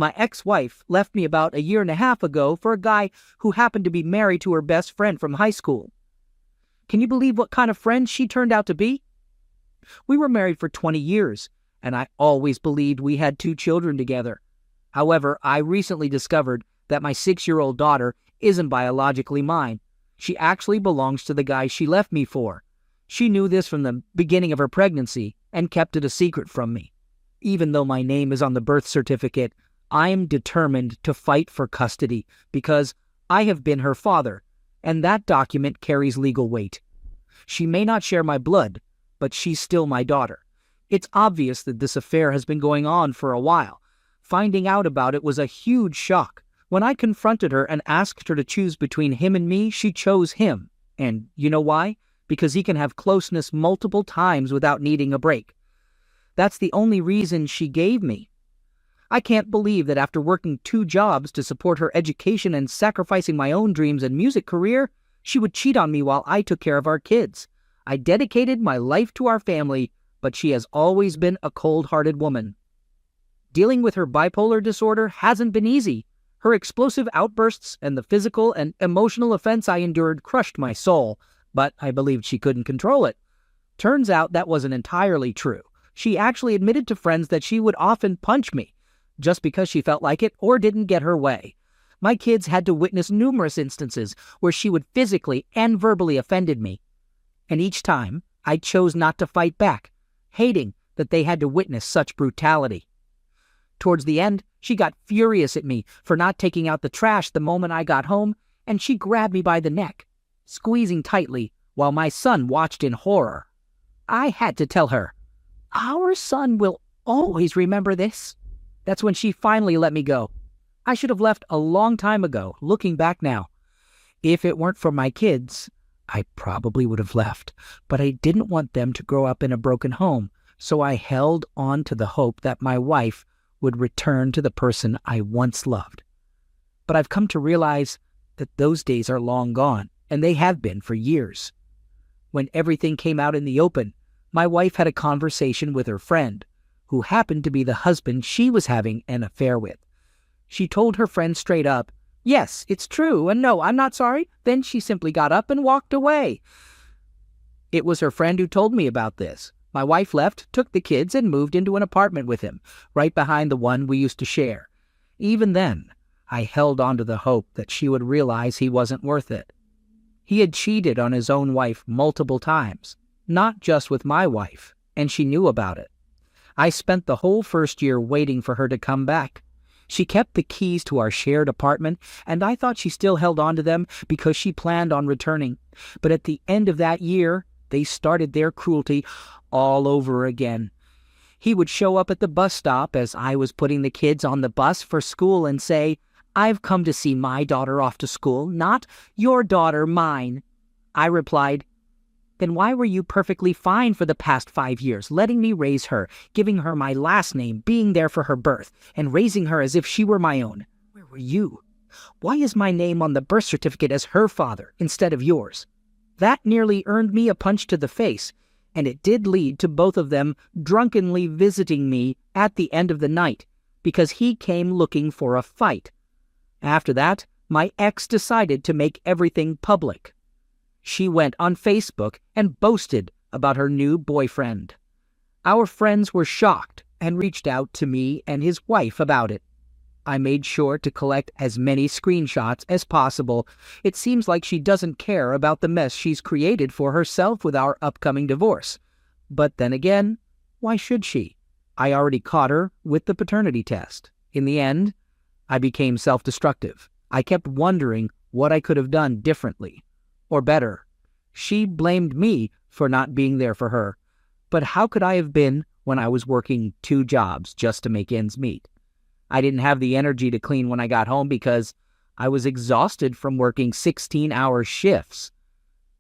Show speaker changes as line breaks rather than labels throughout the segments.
My ex-wife left me about a year and a half ago for a guy who happened to be married to her best friend from high school. Can you believe what kind of friend she turned out to be? We were married for 20 years, and I always believed we had 2 children together. However, I recently discovered that my 6-year-old daughter isn't biologically mine. She actually belongs to the guy she left me for. She knew this from the beginning of her pregnancy and kept it a secret from me. Even though my name is on the birth certificate, I am determined to fight for custody because I have been her father, and that document carries legal weight. She may not share my blood, but she's still my daughter. It's obvious that this affair has been going on for a while. Finding out about it was a huge shock. When I confronted her and asked her to choose between him and me, she chose him. And you know why? Because he can have closeness multiple times without needing a break. That's the only reason she gave me. I can't believe that after working 2 jobs to support her education and sacrificing my own dreams and music career, she would cheat on me while I took care of our kids. I dedicated my life to our family, but she has always been a cold-hearted woman. Dealing with her bipolar disorder hasn't been easy. Her explosive outbursts and the physical and emotional offense I endured crushed my soul, but I believed she couldn't control it. Turns out that wasn't entirely true. She actually admitted to friends that she would often punch me, just because she felt like it or didn't get her way. My kids had to witness numerous instances where she would physically and verbally offended me. And each time, I chose not to fight back, hating that they had to witness such brutality. Towards the end, she got furious at me for not taking out the trash the moment I got home, and she grabbed me by the neck, squeezing tightly while my son watched in horror. I had to tell her, "Our son will always remember this." That's when she finally let me go. I should have left a long time ago, looking back now. If it weren't for my kids, I probably would have left, but I didn't want them to grow up in a broken home, so I held on to the hope that my wife would return to the person I once loved. But I've come to realize that those days are long gone, and they have been for years. When everything came out in the open, my wife had a conversation with her friend, who happened to be the husband she was having an affair with. She told her friend straight up, "Yes, it's true, and no, I'm not sorry." Then she simply got up and walked away. It was her friend who told me about this. My wife left, took the kids, and moved into an apartment with him, right behind the one we used to share. Even then, I held on to the hope that she would realize he wasn't worth it. He had cheated on his own wife multiple times, not just with my wife, and she knew about it. I spent the whole first year waiting for her to come back. She kept the keys to our shared apartment, and I thought she still held on to them because she planned on returning. But at the end of that year, they started their cruelty all over again. He would show up at the bus stop as I was putting the kids on the bus for school and say, "I've come to see my daughter off to school, not your daughter, mine." I replied, "Then why were you perfectly fine for the past 5 years, letting me raise her, giving her my last name, being there for her birth, and raising her as if she were my own? Where were you? Why is my name on the birth certificate as her father instead of yours?" That nearly earned me a punch to the face, and it did lead to both of them drunkenly visiting me at the end of the night, because he came looking for a fight. After that, my ex decided to make everything public. She went on Facebook and boasted about her new boyfriend. Our friends were shocked and reached out to me and his wife about it. I made sure to collect as many screenshots as possible. It seems like she doesn't care about the mess she's created for herself with our upcoming divorce. But then again, why should she? I already caught her with the paternity test. In the end, I became self-destructive. I kept wondering what I could have done differently. Or better, she blamed me for not being there for her. But how could I have been when I was working 2 jobs just to make ends meet? I didn't have the energy to clean when I got home because I was exhausted from working 16-hour shifts.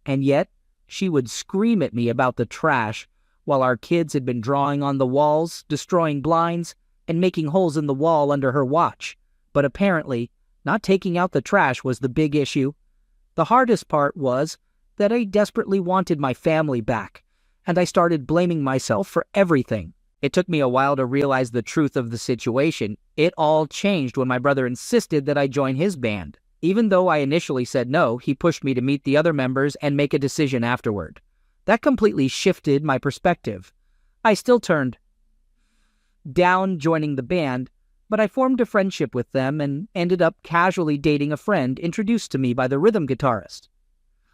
And yet, she would scream at me about the trash while our kids had been drawing on the walls, destroying blinds, and making holes in the wall under her watch. But apparently, not taking out the trash was the big issue. The hardest part was that I desperately wanted my family back, and I started blaming myself for everything. It took me a while to realize the truth of the situation. It all changed when my brother insisted that I join his band. Even though I initially said no, he pushed me to meet the other members and make a decision afterward. That completely shifted my perspective. I still turned down joining the band, but I formed a friendship with them and ended up casually dating a friend introduced to me by the rhythm guitarist.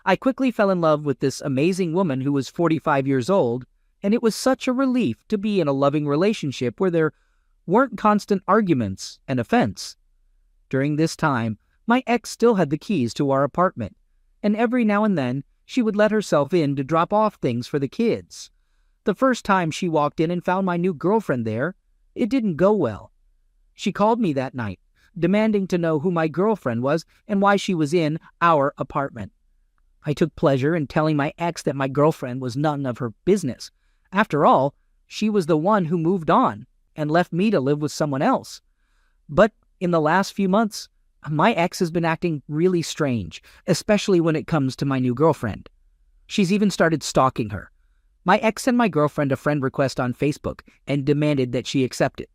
I quickly fell in love with this amazing woman who was 45 years old, and it was such a relief to be in a loving relationship where there weren't constant arguments and offense. During this time, my ex still had the keys to our apartment, and every now and then she would let herself in to drop off things for the kids. The first time she walked in and found my new girlfriend there, it didn't go well. She called me that night, demanding to know who my girlfriend was and why she was in our apartment. I took pleasure in telling my ex that my girlfriend was none of her business. After all, she was the one who moved on and left me to live with someone else. But in the last few months, my ex has been acting really strange, especially when it comes to my new girlfriend. She's even started stalking her. My ex sent my girlfriend a friend request on Facebook and demanded that she accept it.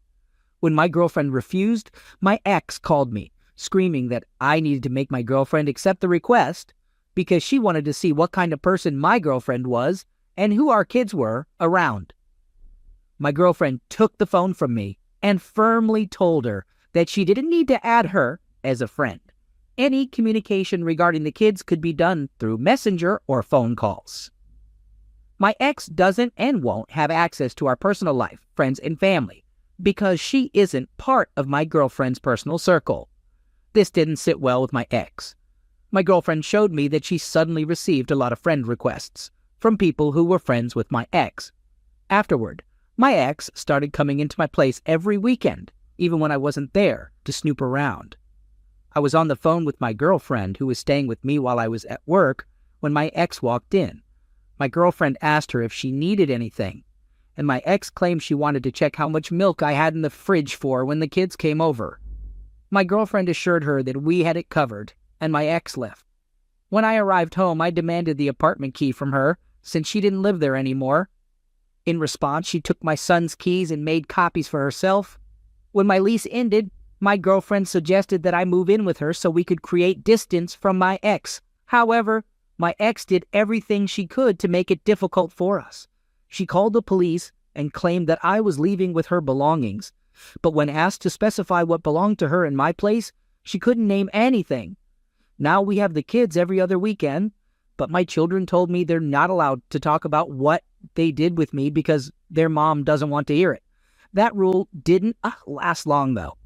When my girlfriend refused, my ex called me, screaming that I needed to make my girlfriend accept the request because she wanted to see what kind of person my girlfriend was and who our kids were around. My girlfriend took the phone from me and firmly told her that she didn't need to add her as a friend. Any communication regarding the kids could be done through Messenger or phone calls. My ex doesn't and won't have access to our personal life, friends, and family because she isn't part of my girlfriend's personal circle. This didn't sit well with my ex. My girlfriend showed me that she suddenly received a lot of friend requests from people who were friends with my ex. Afterward, my ex started coming into my place every weekend, even when I wasn't there, to snoop around. I was on the phone with my girlfriend, who was staying with me while I was at work, when my ex walked in. My girlfriend asked her if she needed anything, and my ex claimed she wanted to check how much milk I had in the fridge for when the kids came over. My girlfriend assured her that we had it covered, and my ex left. When I arrived home, I demanded the apartment key from her, since she didn't live there anymore. In response, she took my son's keys and made copies for herself. When my lease ended, my girlfriend suggested that I move in with her so we could create distance from my ex. However, my ex did everything she could to make it difficult for us. She called the police and claimed that I was leaving with her belongings. But when asked to specify what belonged to her in my place, she couldn't name anything. Now we have the kids every other weekend, but my children told me they're not allowed to talk about what they did with me because their mom doesn't want to hear it. That rule didn't last long, though.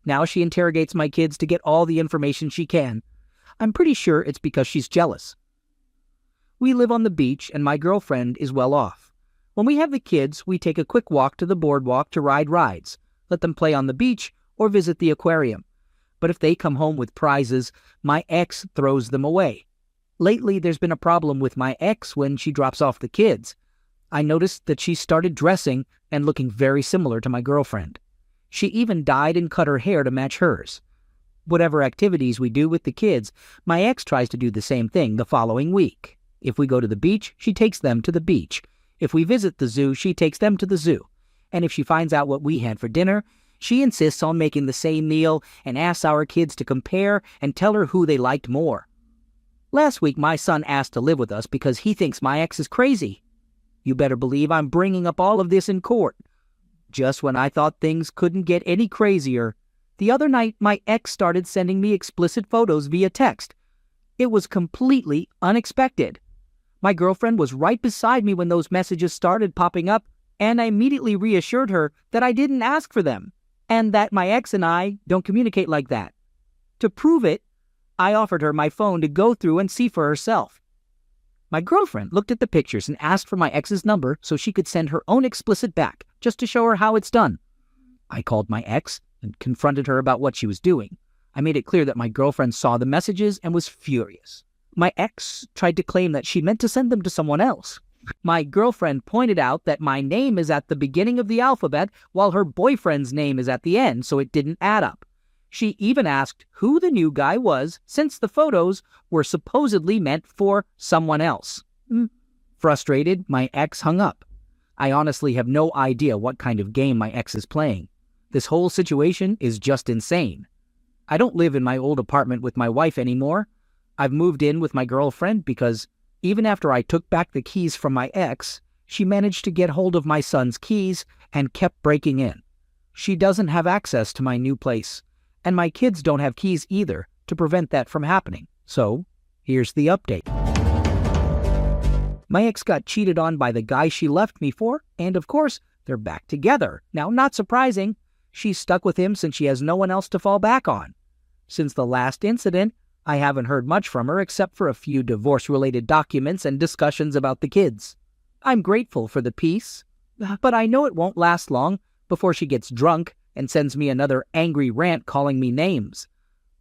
Now she interrogates my kids to get all the information she can. I'm pretty sure it's because she's jealous. We live on the beach, and my girlfriend is well off. When we have the kids, we take a quick walk to the boardwalk to ride rides, let them play on the beach, or visit the aquarium. But if they come home with prizes, my ex throws them away. Lately, there's been a problem with my ex when she drops off the kids. I noticed that she started dressing and looking very similar to my girlfriend. She even dyed and cut her hair to match hers. Whatever activities we do with the kids, my ex tries to do the same thing the following week. If we go to the beach, she takes them to the beach. If we visit the zoo, she takes them to the zoo. And if she finds out what we had for dinner, she insists on making the same meal and asks our kids to compare and tell her who they liked more. Last week, my son asked to live with us because he thinks my ex is crazy. You better believe I'm bringing up all of this in court. Just when I thought things couldn't get any crazier, the other night my ex started sending me explicit photos via text. It was completely unexpected. My girlfriend was right beside me when those messages started popping up, and I immediately reassured her that I didn't ask for them, and that my ex and I don't communicate like that. To prove it, I offered her my phone to go through and see for herself. My girlfriend looked at the pictures and asked for my ex's number so she could send her own explicit back, just to show her how it's done. I called my ex and confronted her about what she was doing. I made it clear that my girlfriend saw the messages and was furious. My ex tried to claim that she meant to send them to someone else. My girlfriend pointed out that my name is at the beginning of the alphabet while her boyfriend's name is at the end, so it didn't add up. She even asked who the new guy was since the photos were supposedly meant for someone else. Frustrated, my ex hung up. I honestly have no idea what kind of game my ex is playing. This whole situation is just insane. I don't live in my old apartment with my wife anymore. I've moved in with my girlfriend because even after I took back the keys from my ex, she managed to get hold of my son's keys and kept breaking in. She doesn't have access to my new place, and my kids don't have keys either to prevent that from happening. So, here's the update. My ex got cheated on by the guy she left me for, and of course, they're back together. Now, not surprising, she's stuck with him since she has no one else to fall back on. Since the last incident, I haven't heard much from her except for a few divorce-related documents and discussions about the kids. I'm grateful for the peace, but I know it won't last long before she gets drunk and sends me another angry rant calling me names.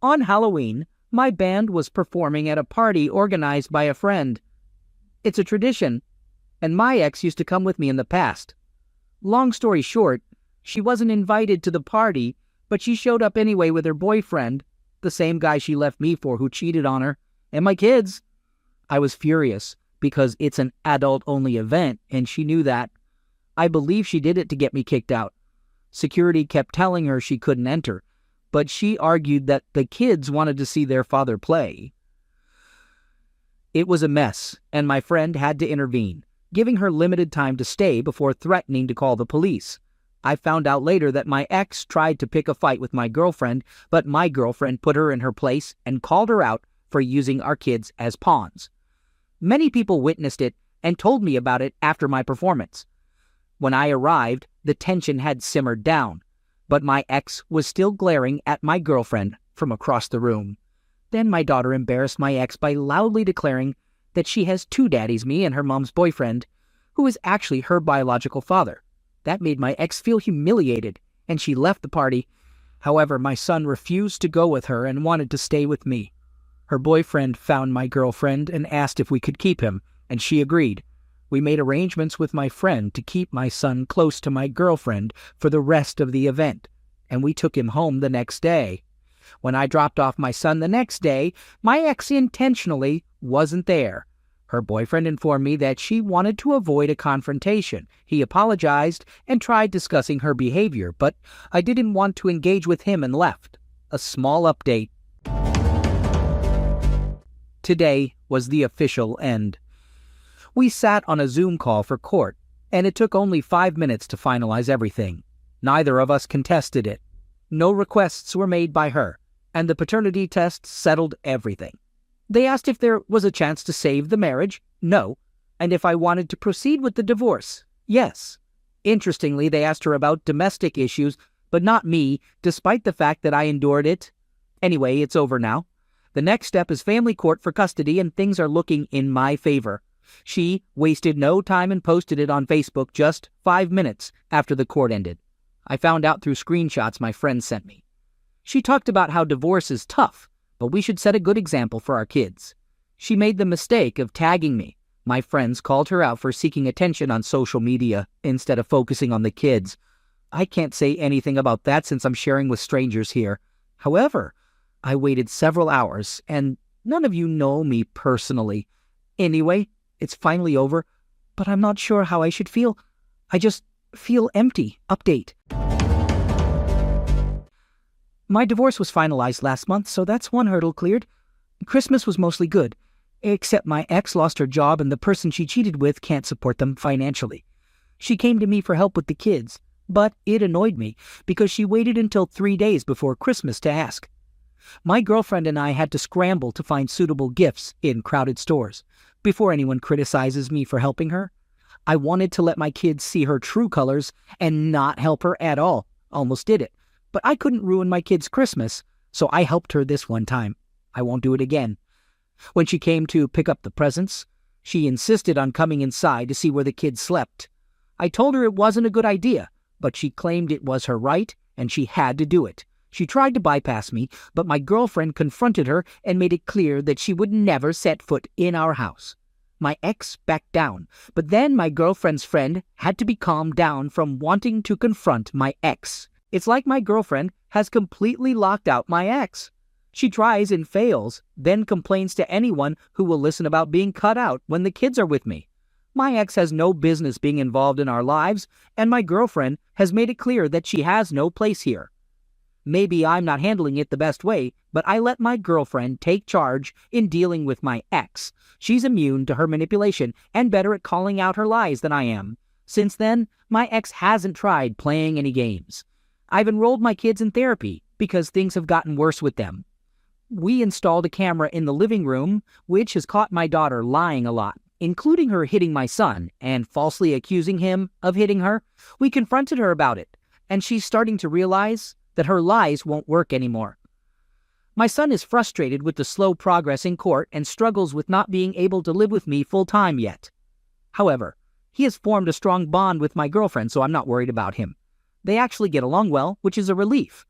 On Halloween, my band was performing at a party organized by a friend. It's a tradition, and my ex used to come with me in the past. Long story short, she wasn't invited to the party, but she showed up anyway with her boyfriend, the same guy she left me for who cheated on her, and my kids. I was furious because it's an adult-only event, and she knew that. I believe she did it to get me kicked out. Security kept telling her she couldn't enter, but she argued that the kids wanted to see their father play. It was a mess, and my friend had to intervene, giving her limited time to stay before threatening to call the police. I found out later that my ex tried to pick a fight with my girlfriend, but my girlfriend put her in her place and called her out for using our kids as pawns. Many people witnessed it and told me about it after my performance. When I arrived, the tension had simmered down, but my ex was still glaring at my girlfriend from across the room. Then my daughter embarrassed my ex by loudly declaring that she has two daddies, me and her mom's boyfriend, who is actually her biological father. That made my ex feel humiliated, and she left the party. However, my son refused to go with her and wanted to stay with me. Her boyfriend found my girlfriend and asked if we could keep him, and she agreed. We made arrangements with my friend to keep my son close to my girlfriend for the rest of the event, and we took him home the next day. When I dropped off my son the next day, my ex intentionally wasn't there. Her boyfriend informed me that she wanted to avoid a confrontation. He apologized and tried discussing her behavior, but I didn't want to engage with him and left. A small update. Today was the official end. We sat on a Zoom call for court, and it took only 5 minutes to finalize everything. Neither of us contested it. No requests were made by her, and the paternity test settled everything. They asked if there was a chance to save the marriage, no, and if I wanted to proceed with the divorce, yes. Interestingly, they asked her about domestic issues, but not me, despite the fact that I endured it. Anyway, it's over now. The next step is family court for custody, and things are looking in my favor. She wasted no time and posted it on Facebook just 5 minutes after the court ended. I found out through screenshots my friend sent me. She talked about how divorce is tough, but we should set a good example for our kids. She made the mistake of tagging me. My friends called her out for seeking attention on social media instead of focusing on the kids. I can't say anything about that since I'm sharing with strangers here. However, I waited several hours, and none of you know me personally. Anyway, it's finally over, but I'm not sure how I should feel. I just feel empty. Update. My divorce was finalized last month, so that's one hurdle cleared. Christmas was mostly good, except my ex lost her job and the person she cheated with can't support them financially. She came to me for help with the kids, but it annoyed me because she waited until 3 days before Christmas to ask. My girlfriend and I had to scramble to find suitable gifts in crowded stores before anyone criticizes me for helping her. I wanted to let my kids see her true colors and not help her at all. Almost did it. But I couldn't ruin my kids' Christmas, so I helped her this one time. I won't do it again. When she came to pick up the presents, she insisted on coming inside to see where the kids slept. I told her it wasn't a good idea, but she claimed it was her right and she had to do it. She tried to bypass me, but my girlfriend confronted her and made it clear that she would never set foot in our house. My ex backed down, but then my girlfriend's friend had to be calmed down from wanting to confront my ex. It's like my girlfriend has completely locked out my ex. She tries and fails, then complains to anyone who will listen about being cut out when the kids are with me. My ex has no business being involved in our lives, and my girlfriend has made it clear that she has no place here. Maybe I'm not handling it the best way, but I let my girlfriend take charge in dealing with my ex. She's immune to her manipulation and better at calling out her lies than I am. Since then, my ex hasn't tried playing any games. I've enrolled my kids in therapy because things have gotten worse with them. We installed a camera in the living room, which has caught my daughter lying a lot, including her hitting my son and falsely accusing him of hitting her. We confronted her about it, and she's starting to realize that her lies won't work anymore. My son is frustrated with the slow progress in court and struggles with not being able to live with me full-time yet. However, he has formed a strong bond with my girlfriend, so I'm not worried about him. They actually get along well, which is a relief.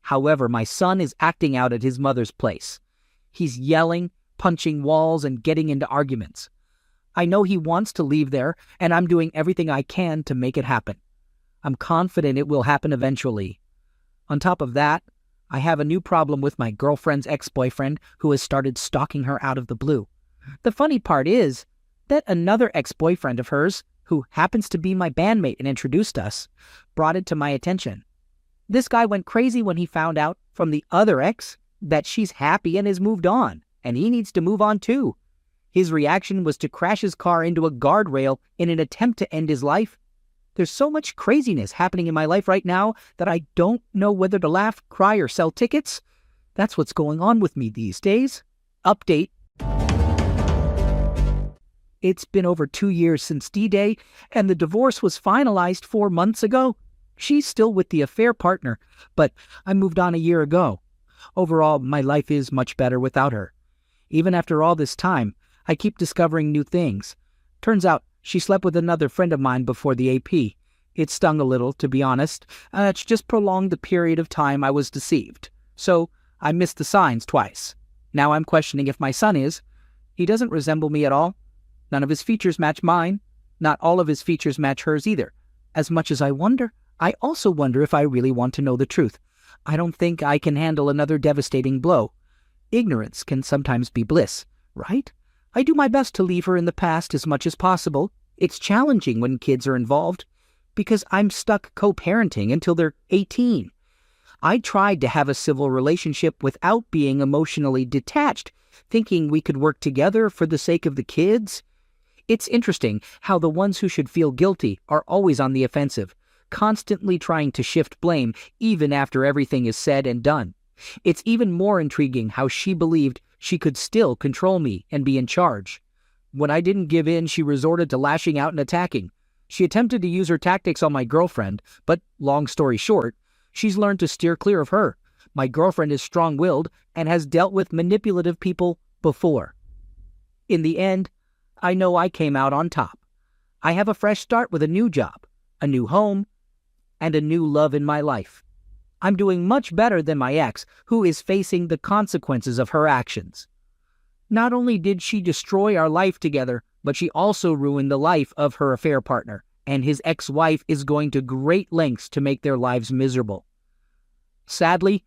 However, my son is acting out at his mother's place. He's yelling, punching walls, and getting into arguments. I know he wants to leave there, and I'm doing everything I can to make it happen. I'm confident it will happen eventually. On top of that, I have a new problem with my girlfriend's ex-boyfriend who has started stalking her out of the blue. The funny part is that another ex-boyfriend of hers, who happens to be my bandmate and introduced us, brought it to my attention. This guy went crazy when he found out from the other ex that she's happy and has moved on, and he needs to move on too. His reaction was to crash his car into a guardrail in an attempt to end his life. There's so much craziness happening in my life right now that I don't know whether to laugh, cry, or sell tickets. That's what's going on with me these days. Update. It's been over 2 years since D-Day, and the divorce was finalized 4 months ago. She's still with the affair partner, but I moved on a year ago. Overall, my life is much better without her. Even after all this time, I keep discovering new things. Turns out, she slept with another friend of mine before the AP. It stung a little, to be honest. It's just prolonged the period of time I was deceived. So, I missed the signs twice. Now I'm questioning if my son is. He doesn't resemble me at all. None of his features match mine. Not all of his features match hers either. As much as I wonder, I also wonder if I really want to know the truth. I don't think I can handle another devastating blow. Ignorance can sometimes be bliss, right? I do my best to leave her in the past as much as possible. It's challenging when kids are involved, because I'm stuck co-parenting until they're 18. I tried to have a civil relationship without being emotionally detached, thinking we could work together for the sake of the kids. It's interesting how the ones who should feel guilty are always on the offensive, constantly trying to shift blame even after everything is said and done. It's even more intriguing how she believed she could still control me and be in charge. When I didn't give in, she resorted to lashing out and attacking. She attempted to use her tactics on my girlfriend, but long story short, she's learned to steer clear of her. My girlfriend is strong-willed and has dealt with manipulative people before. In the end, I know I came out on top. I have a fresh start with a new job, a new home, and a new love in my life. I'm doing much better than my ex, who is facing the consequences of her actions. Not only did she destroy our life together, but she also ruined the life of her affair partner, and his ex-wife is going to great lengths to make their lives miserable. Sadly,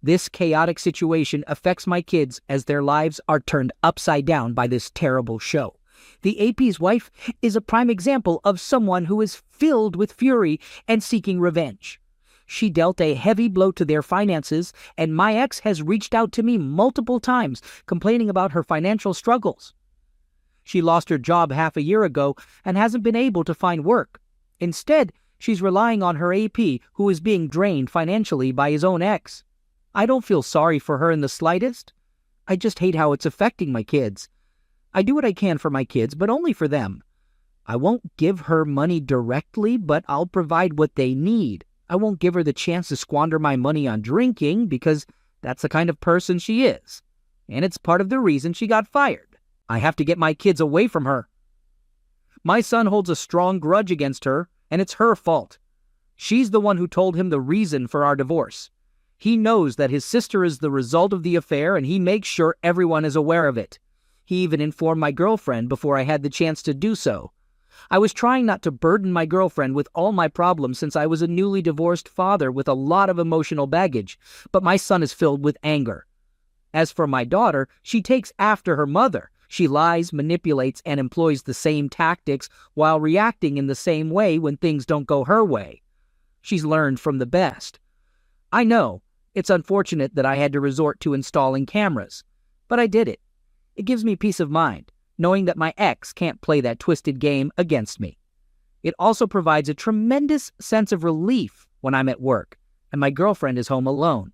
this chaotic situation affects my kids as their lives are turned upside down by this terrible show. The AP's wife is a prime example of someone who is filled with fury and seeking revenge. She dealt a heavy blow to their finances, and my ex has reached out to me multiple times, complaining about her financial struggles. She lost her job half a year ago and hasn't been able to find work. Instead, she's relying on her AP, who is being drained financially by his own ex. I don't feel sorry for her in the slightest. I just hate how it's affecting my kids. I do what I can for my kids, but only for them. I won't give her money directly, but I'll provide what they need. I won't give her the chance to squander my money on drinking because that's the kind of person she is. And it's part of the reason she got fired. I have to get my kids away from her. My son holds a strong grudge against her, and it's her fault. She's the one who told him the reason for our divorce. He knows that his sister is the result of the affair, and he makes sure everyone is aware of it. He even informed my girlfriend before I had the chance to do so. I was trying not to burden my girlfriend with all my problems since I was a newly divorced father with a lot of emotional baggage, but my son is filled with anger. As for my daughter, she takes after her mother. She lies, manipulates, and employs the same tactics while reacting in the same way when things don't go her way. She's learned from the best. I know, it's unfortunate that I had to resort to installing cameras, but I did it. It gives me peace of mind, knowing that my ex can't play that twisted game against me. It also provides a tremendous sense of relief when I'm at work and my girlfriend is home alone.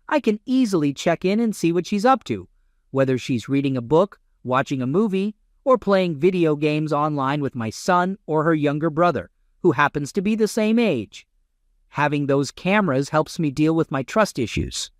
I can easily check in and see what she's up to, whether she's reading a book, watching a movie, or playing video games online with my son or her younger brother, who happens to be the same age. Having those cameras helps me deal with my trust issues.